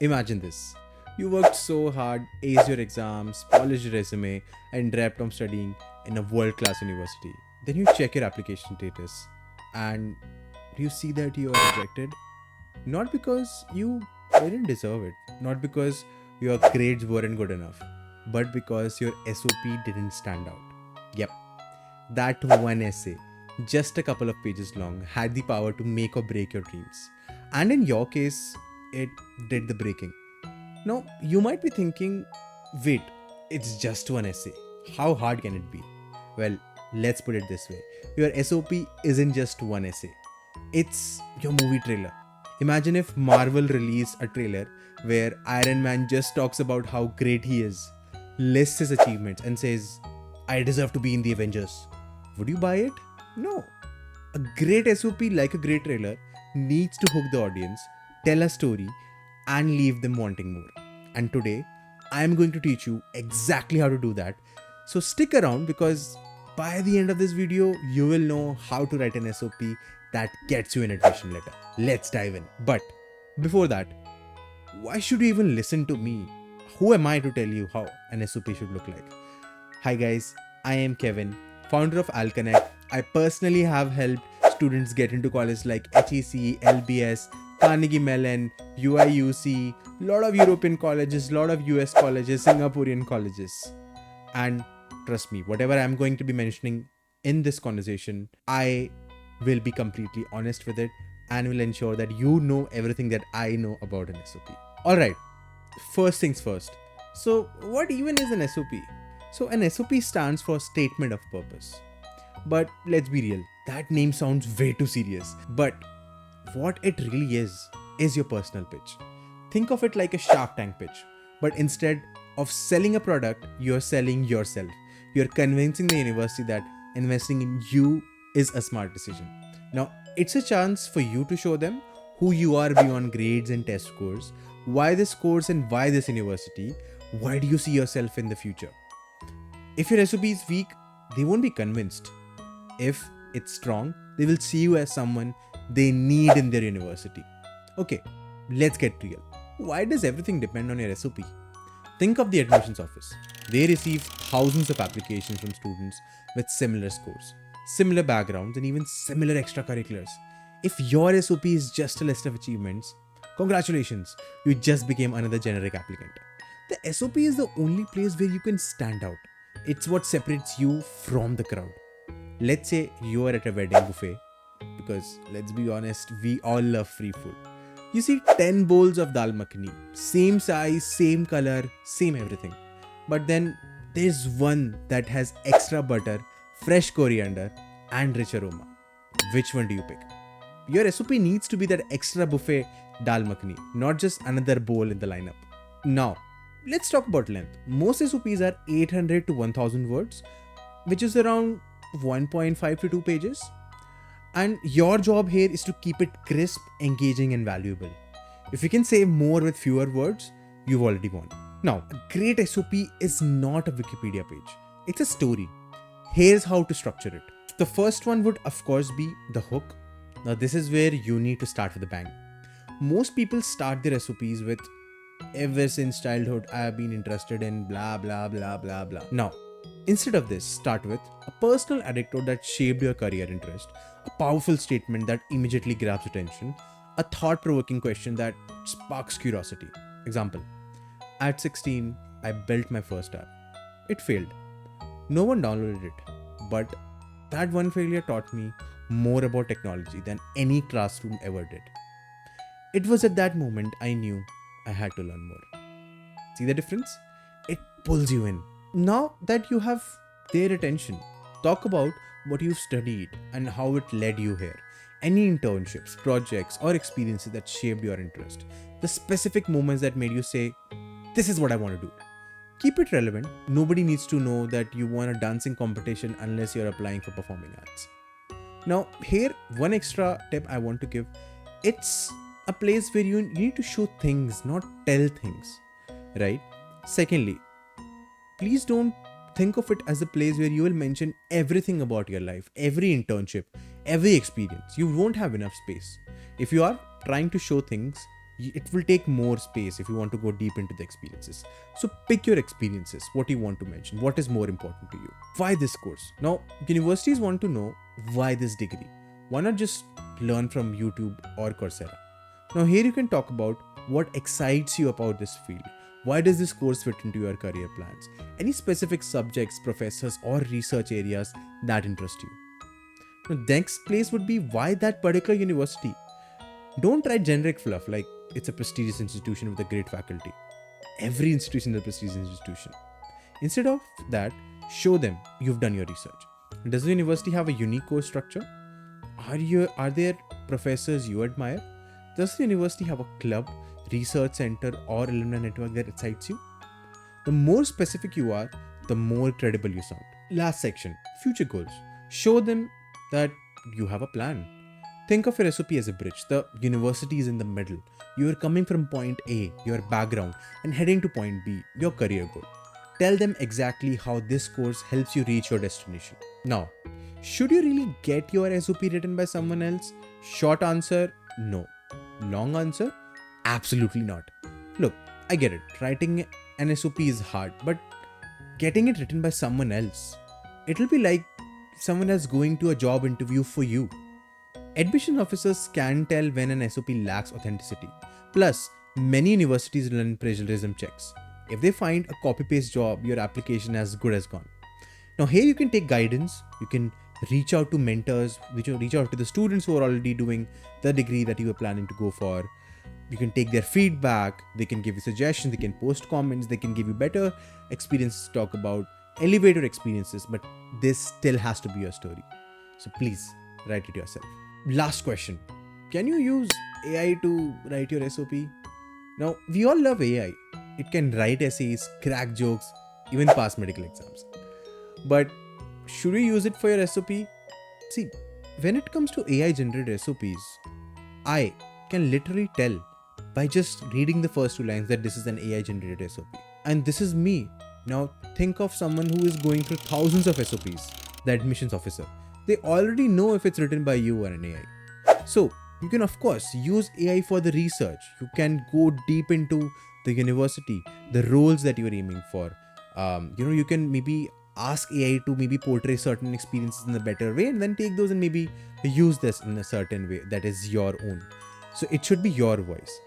Imagine this. You worked so hard, aced your exams, polished your resume, and dreamt of studying in a world class university. Then you check your application status and you see that you are rejected. Not because you didn't deserve it, not because your grades weren't good enough, but because your SOP didn't stand out. Yep, that one essay, just a couple of pages long, had the power to make or break your dreams. And in your case, it did the breaking. Now, you might be thinking, wait, it's just one essay. How hard can it be? Well, let's put it this way. Your SOP isn't just one essay, it's your movie trailer. Imagine if Marvel released a trailer where Iron Man just talks about how great he is, lists his achievements, and says, I deserve to be in the Avengers. Would you buy it? No. A great SOP, like a great trailer, needs to hook the audience, tell a story, and leave them wanting more. And today, I am going to teach you exactly how to do that. So stick around because by the end of this video, you will know how to write an SOP that gets you an admission letter. Let's dive in. But before that, why should you even listen to me? Who am I to tell you how an SOP should look like? Hi guys, I am Kevin, founder of Alconnect. I personally have helped students get into colleges like HEC, LBS, Carnegie Mellon, UIUC, lot of European colleges, lot of US colleges, Singaporean colleges. And trust me, whatever I'm going to be mentioning in this conversation, I will be completely honest with it and will ensure that you know everything that I know about an SOP. Alright, first things first. So what even is an SOP? So an SOP stands for Statement of Purpose. But let's be real, that name sounds way too serious. But what it really is your personal pitch. Think of it like a Shark Tank pitch. But instead of selling a product, you're selling yourself. You're convincing the university that investing in you is a smart decision. Now, it's a chance for you to show them who you are beyond grades and test scores, why this course and why this university, why do you see yourself in the future. If your SOP is weak, they won't be convinced. If it's strong, they will see you as someone they need in their university. Okay, let's get real. Why does everything depend on your SOP? Think of the admissions office. They receive thousands of applications from students with similar scores, similar backgrounds, and even similar extracurriculars. If your SOP is just a list of achievements, congratulations, you just became another generic applicant. The SOP is the only place where you can stand out. It's what separates you from the crowd. Let's say you are at a wedding buffet, because let's be honest, we all love free food. You see 10 bowls of dal makhani, same size, same color, same everything. But then there's one that has extra butter, fresh coriander, and rich aroma. Which one do you pick? Your SOP needs to be that extra buffet dal makhani, not just another bowl in the lineup. Now, let's talk about length. Most SOPs are 800 to 1000 words, which is around 1.5 to 2 pages. And your job here is to keep it crisp, engaging, and valuable. If you can say more with fewer words, you've already won. Now, a great SOP is not a Wikipedia page. It's a story. Here's how to structure it. The first one would, of course, be the hook. Now, this is where you need to start with a bang. Most people start their SOPs with, ever since childhood, I have been interested in blah, blah, blah, blah, blah. Now, instead of this, start with a personal anecdote that shaped your career interest, a powerful statement that immediately grabs attention, a thought-provoking question that sparks curiosity. Example, at 16, I built my first app. It failed. No one downloaded it, but that one failure taught me more about technology than any classroom ever did. It was at that moment I knew I had to learn more. See the difference? It pulls you in. Now that you have their attention, talk about what you've studied and how it led you here. Any internships, projects, or experiences that shaped your interest. The specific moments that made you say, this is what I want to do. Keep it relevant. Nobody needs to know that you won a dancing competition unless you're applying for performing arts. Now, here, one extra tip I want to give. It's a place where you need to show things, not tell things, right? Secondly, please don't think of it as a place where you will mention everything about your life, every internship, every experience. You won't have enough space. If you are trying to show things, It will take more space if you want to go deep into the experiences. So pick your experiences, what you want to mention, what is more important to you. Why this course? Now, universities want to know why this degree. Why not just learn from YouTube or Coursera? Now here you can talk about what excites you about this field. Why does this course fit into your career plans? Any specific subjects, professors, or research areas that interest you? Now, next place would be why that particular university. Don't try generic fluff like it's a prestigious institution with a great faculty. Every institution is a prestigious institution. Instead of that, show them you've done your research. Does the university have a unique course structure? Are there professors you admire? Does the university have a club, research center, or alumni network that excites you? The more specific you are, the more credible you sound. Last section, future goals. Show them that you have a plan. Think of your SOP as a bridge. The university is in the middle. You are coming from point A, your background, and heading to point B, your career goal. Tell them exactly how this course helps you reach your destination. Now, should you really get your SOP written by someone else? Short answer, no. Long answer, absolutely not. Look, I get it. Writing an SOP is hard, but getting it written by someone else, it'll be like someone else going to a job interview for you. Admission officers can tell when an SOP lacks authenticity. Plus, many universities run plagiarism checks. If they find a copy-paste job, your application as good as gone. Now here you can take guidance, you can reach out to mentors, reach out to the students who are already doing the degree that you are planning to go for. You can take their feedback, they can give you suggestions, they can post comments, they can give you better experiences to talk about, elevate your experiences, but this still has to be your story. So please write it yourself. Last question. Can you use AI to write your SOP? Now, we all love AI. It can write essays, crack jokes, even pass medical exams. But should you use it for your SOP? See, when it comes to AI generated SOPs, I can literally tell by just reading the first two lines that this is an AI generated SOP. And this is me. Now think of someone who is going through thousands of SOPs, the admissions officer. They already know if it's written by you or an AI. So you can of course use AI for the research. You can go deep into the university, the roles that you're aiming for. You can maybe ask AI to maybe portray certain experiences in a better way and then take those and maybe use this in a certain way that is your own. So it should be your voice.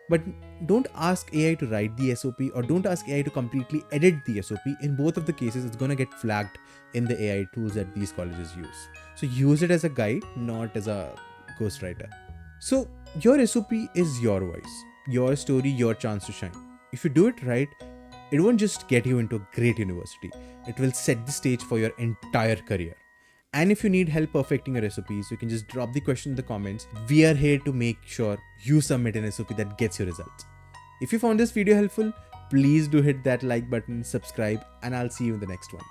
But don't ask AI to write the SOP or don't ask AI to completely edit the SOP. In both of the cases, it's going to get flagged in the AI tools that these colleges use. So use it as a guide, not as a ghostwriter. So your SOP is your voice, your story, your chance to shine. If you do it right, it won't just get you into a great university. It will set the stage for your entire career. And if you need help perfecting your SOPs, you can just drop the question in the comments. We are here to make sure you submit an SOP that gets your results. If you found this video helpful, please do hit that like button, subscribe, and I'll see you in the next one.